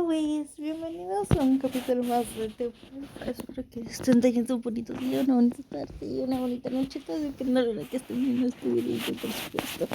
pues, bienvenidos a un capítulo más de The Wife. Espero que estén teniendo un bonito día, una bonita tarde y una bonita noche, todo depende de la hora que estén viendo este video, por supuesto.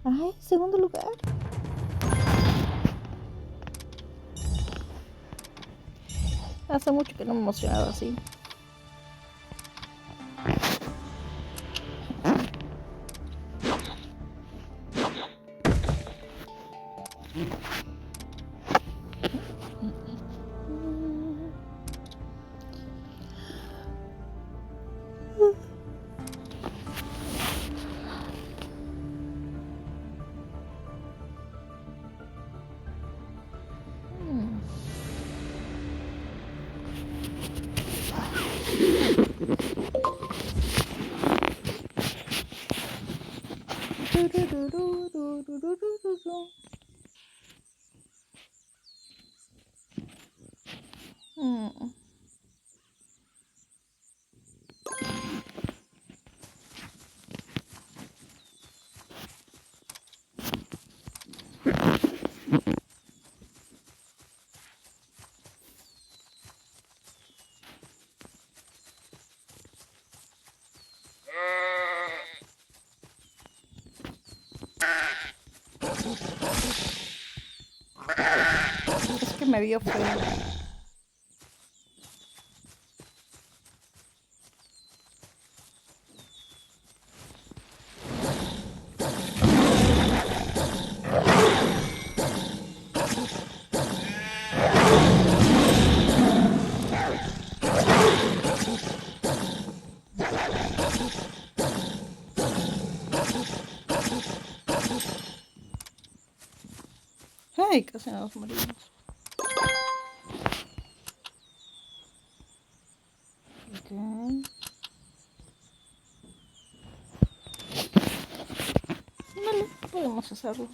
Ay, segundo lugar. Hace mucho que no me emocionaba así. Es que me vio feo. Ay, casi nos morimos. Okay. Vale, podemos hacerlo.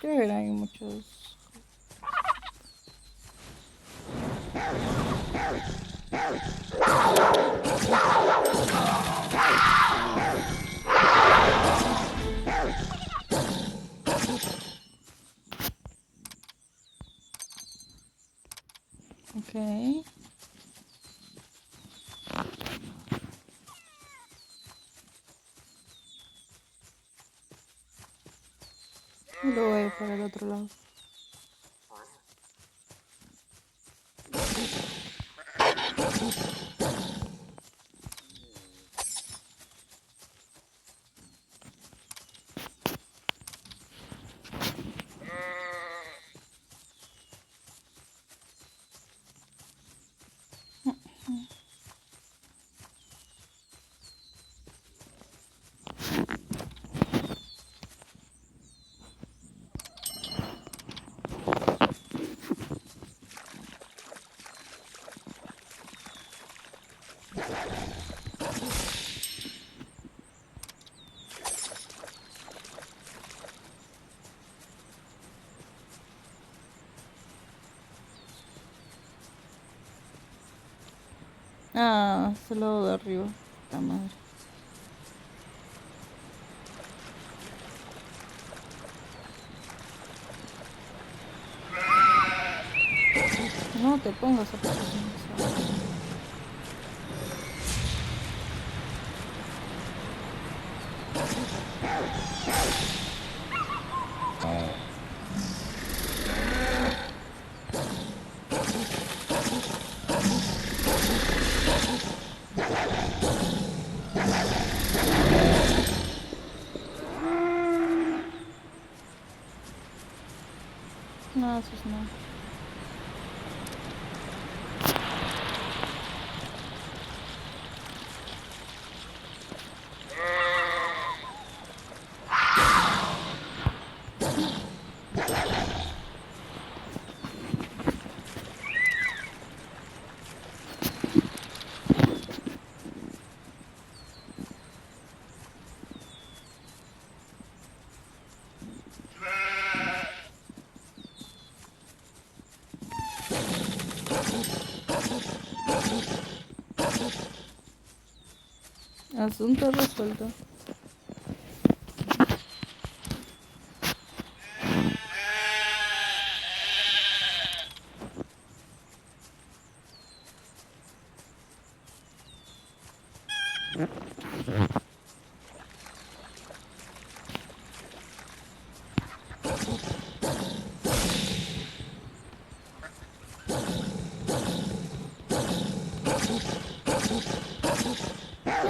Creo que hay muchos. Okay. Y luego voy para el otro lado. Ah, es el lado de arriba. Puta madre. No te pongas a posición. No, eso es no. Asunto resuelto.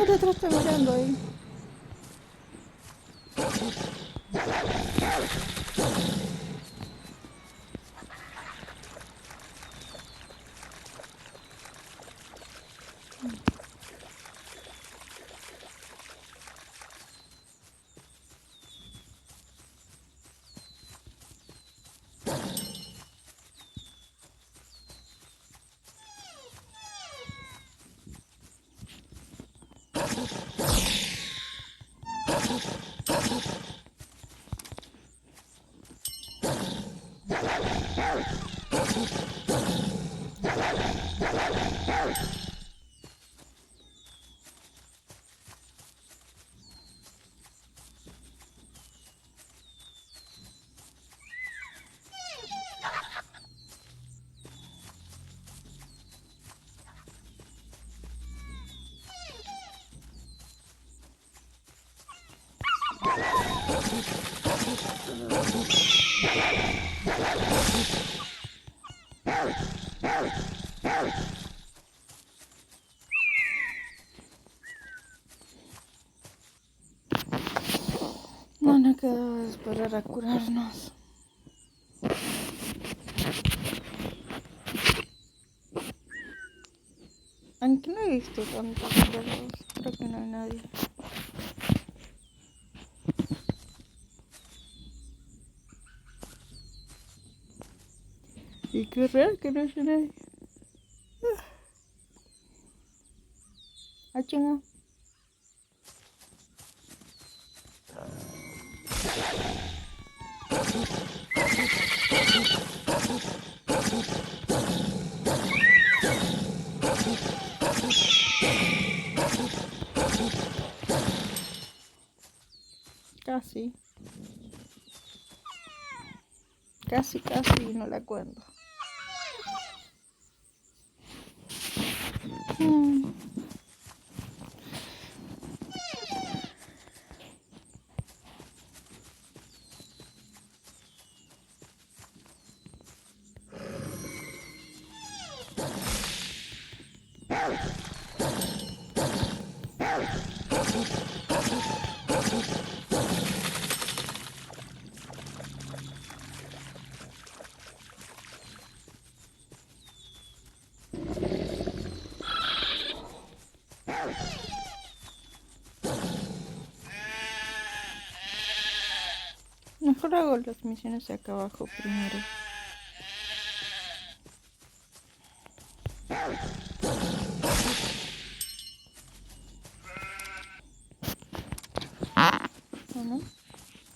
No te estás mirando ahí. No nos queda esperar a curarnos. Aunque no he visto tantos perros, creo que no hay nadie. Y qué raro que no haya nadie. Ah, chinga. Casi. Casi no la cuento. Mejor hago las misiones de acá abajo primero. ¿O no?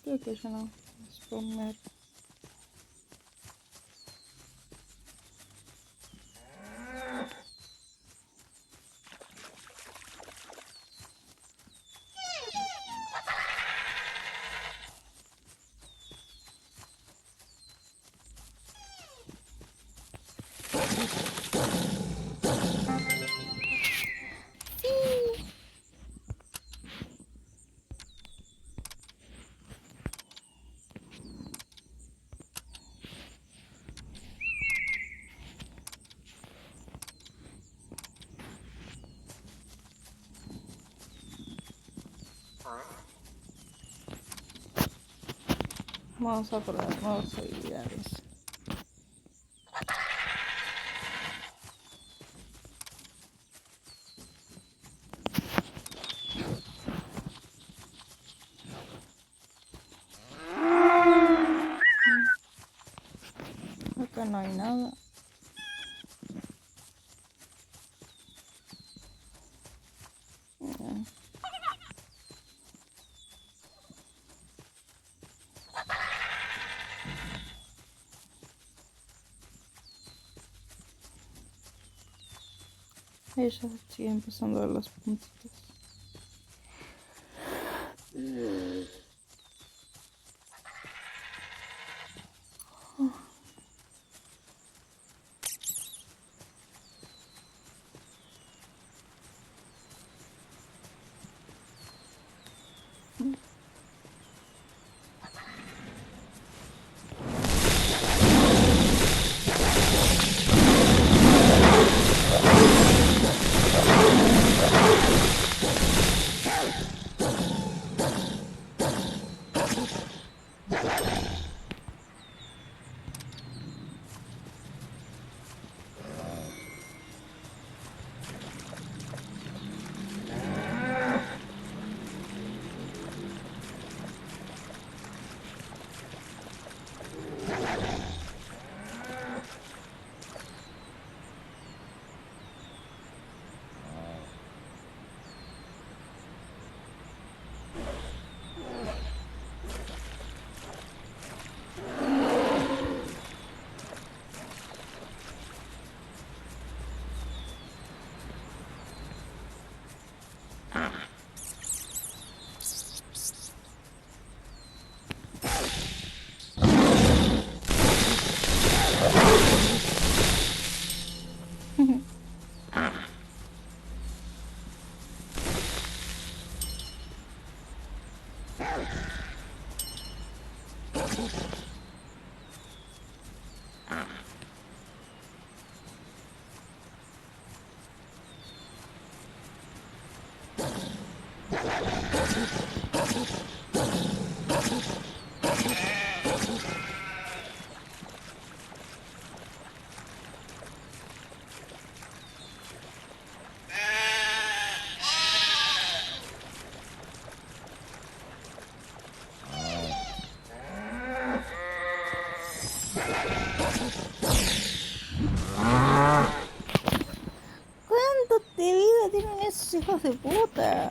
Creo que ya no. Es poner. Vamos a probar nuevas habilidades. Acá no hay nada. Ella sigue empezando a ver las puntitas. ¿Cuánto de vida tienen esos hijos de puta?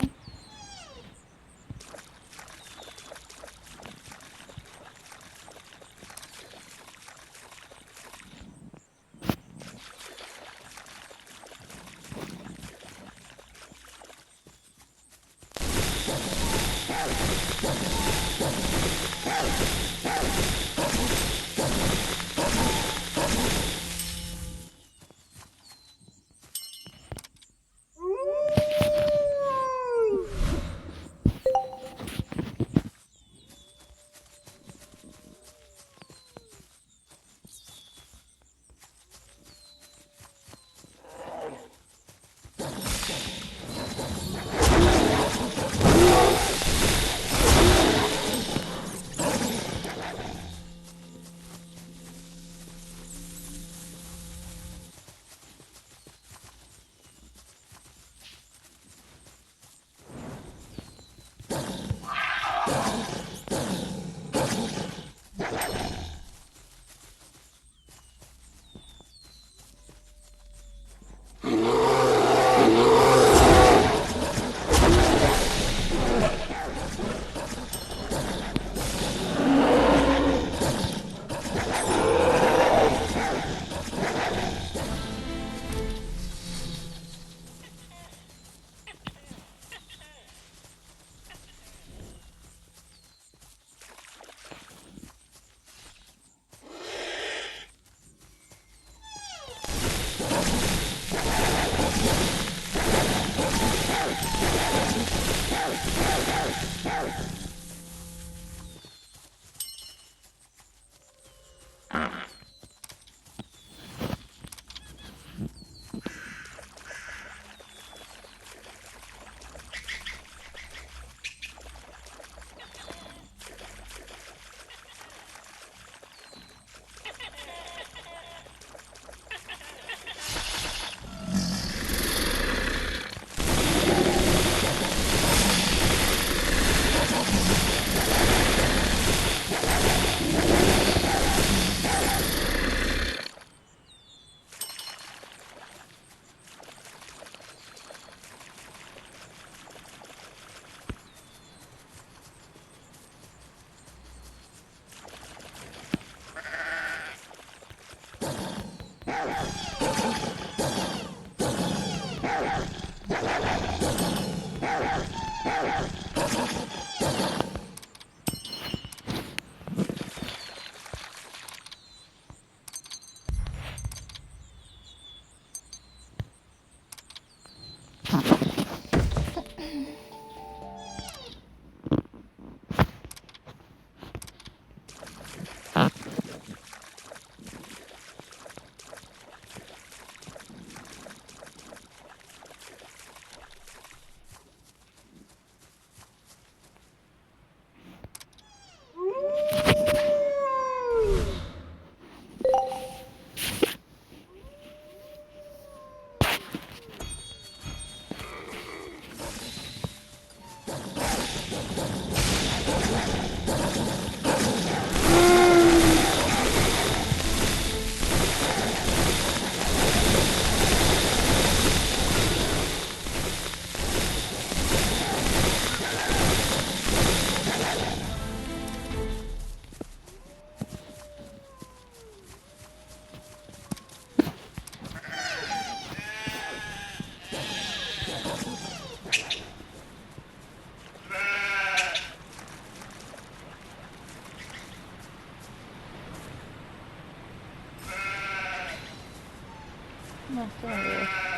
Maşallah.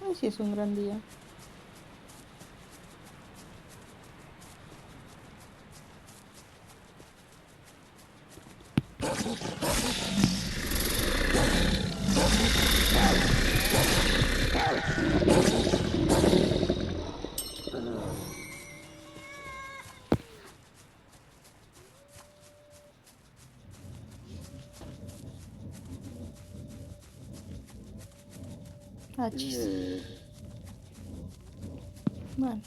Ay, sí, es un gran día. Achis. Bueno.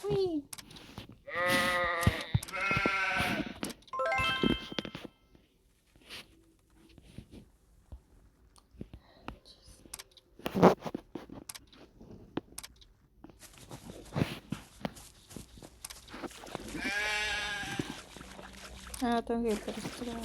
Uy. Ah, tengo que ir por este lado.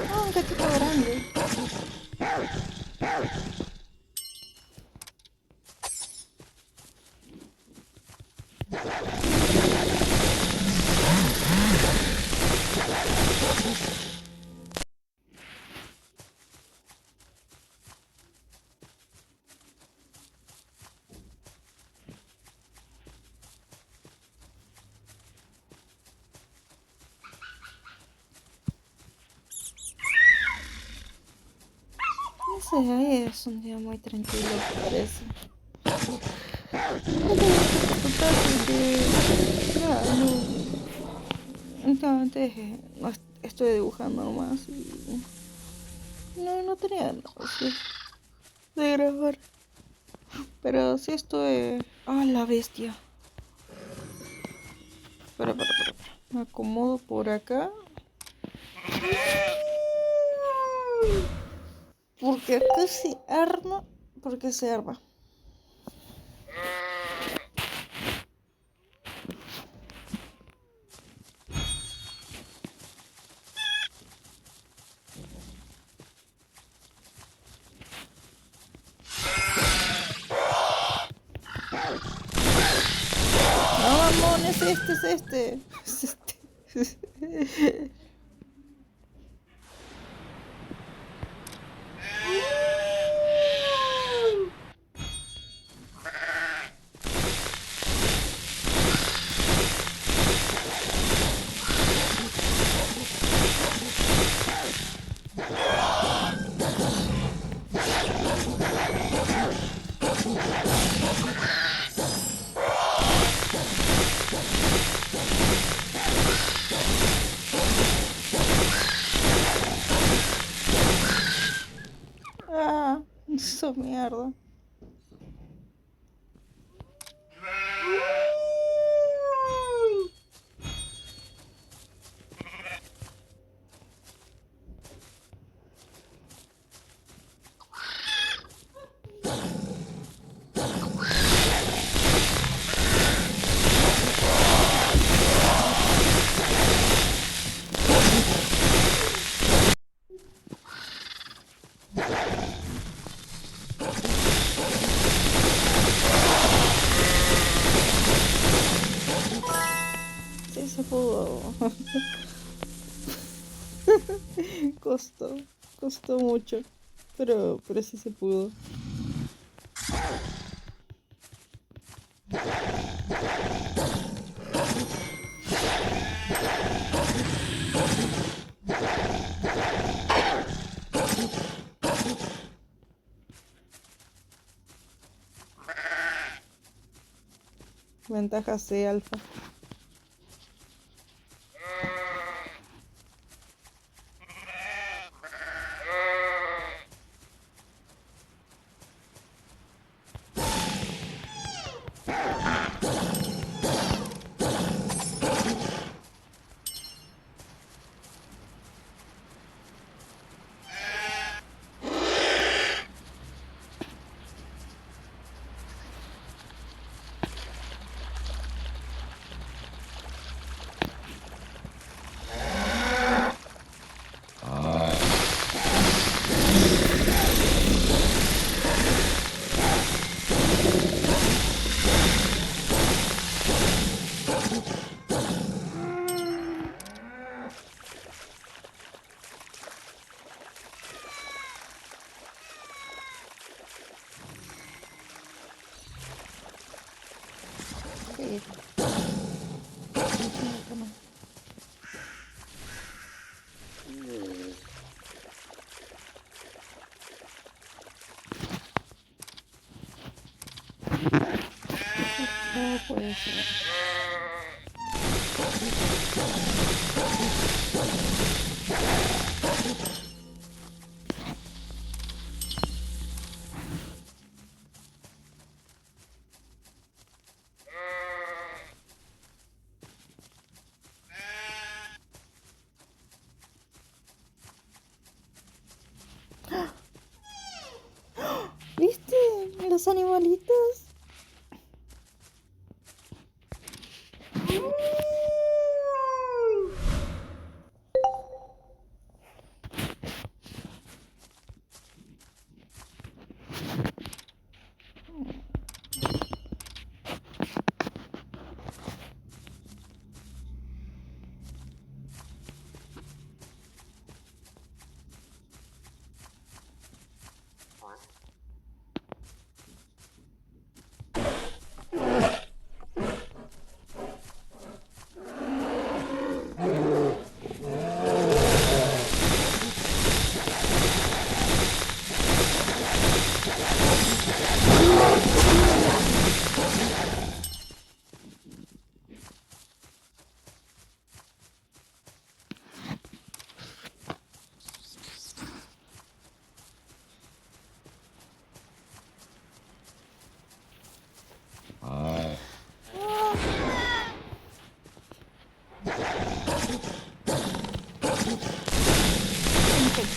Ah, un gatito grande. No sé, hoy es un día muy tranquilo, parece. Total, porque, nada, últimamente estoy dibujando nomás y no tenía ganas de grabar. Pero sí estoy... Ah, la bestia. Espera. Me acomodo por acá. Porque acá se arma. Porque se arma. No, mamón, es este. Es este. Ah, eso mierda. Sí se pudo. Costó. Costó mucho. Pero sí se pudo. Ventaja C, alfa. Sí. No puede ser. ¿Viste? Los animalitos.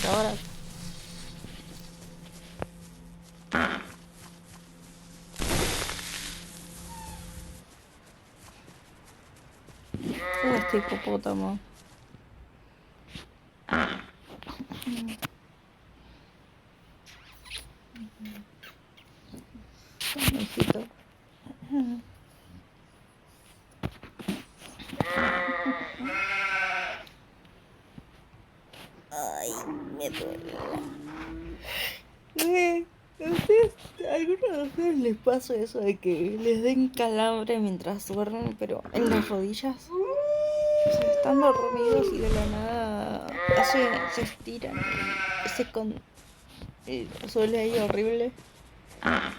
ahora. Este hipopótamo. Conejito. Ay, me duele. ¿Algunos de ustedes les pasa eso de que les den calambre mientras duermen, pero en las rodillas? O sea, están dormidos y de la nada se estiran y y suele ahí horrible. Ah,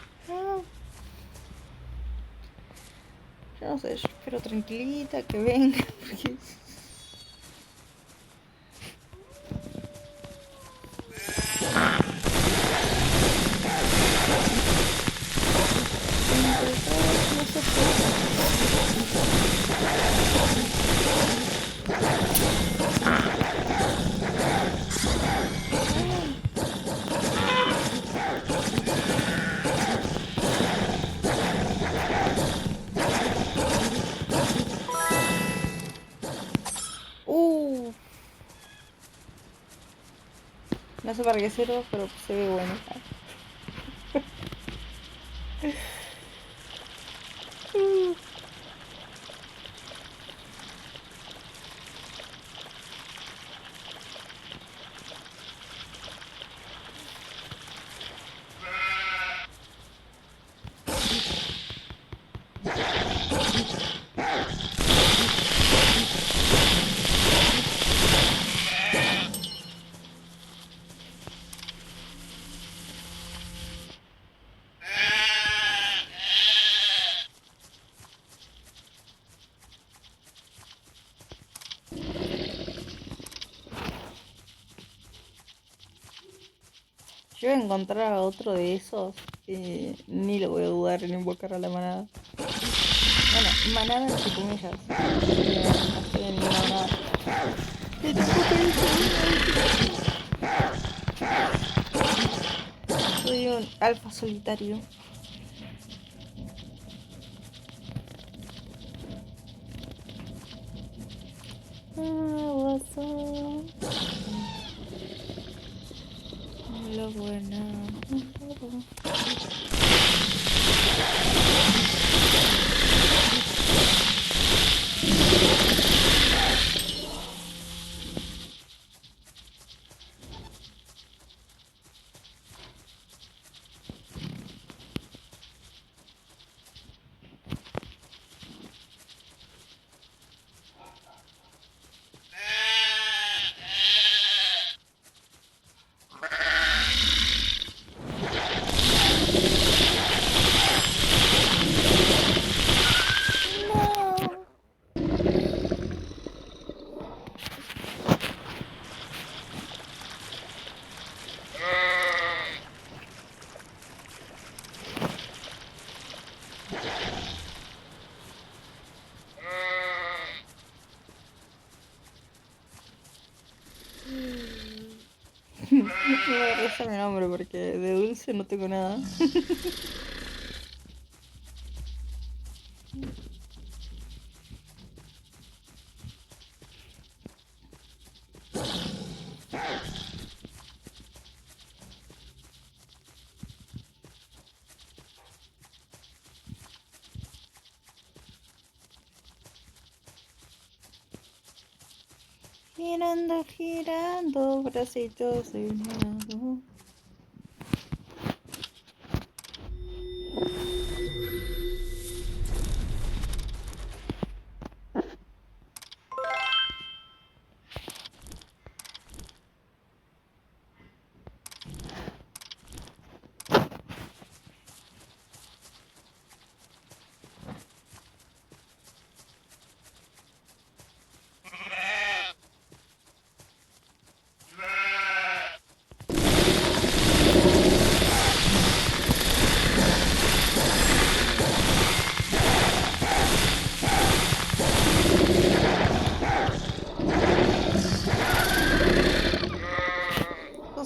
yo no sé, yo espero tranquilita que venga, porque no se no sé para qué sirve, pero se ve bueno. Yo voy a encontrar a otro de esos, ni lo voy a dudar en invocar a la manada. Bueno, manada entre comillas. No estoy en ninguna manada. Y tampoco soy un alfa solitario. Lo buena. Me voy a rezar mi nombre porque de dulce no tengo nada. Girando, girando, bracitos de un lado.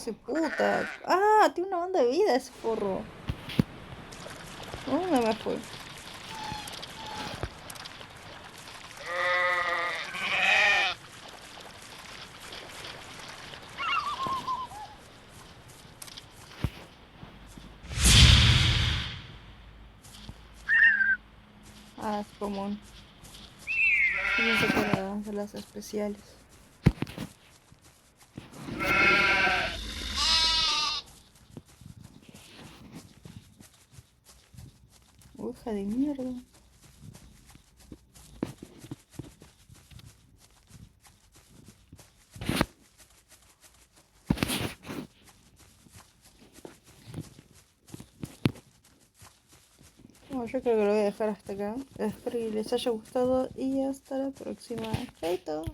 de puta. Ah, tiene una banda de vida ese forro. ¿Dónde me fue? Ah, es común. No sé qué era de las especiales. Hija de mierda. Bueno, yo creo que lo voy a dejar hasta acá. Espero que les haya gustado y hasta la próxima. Chaito.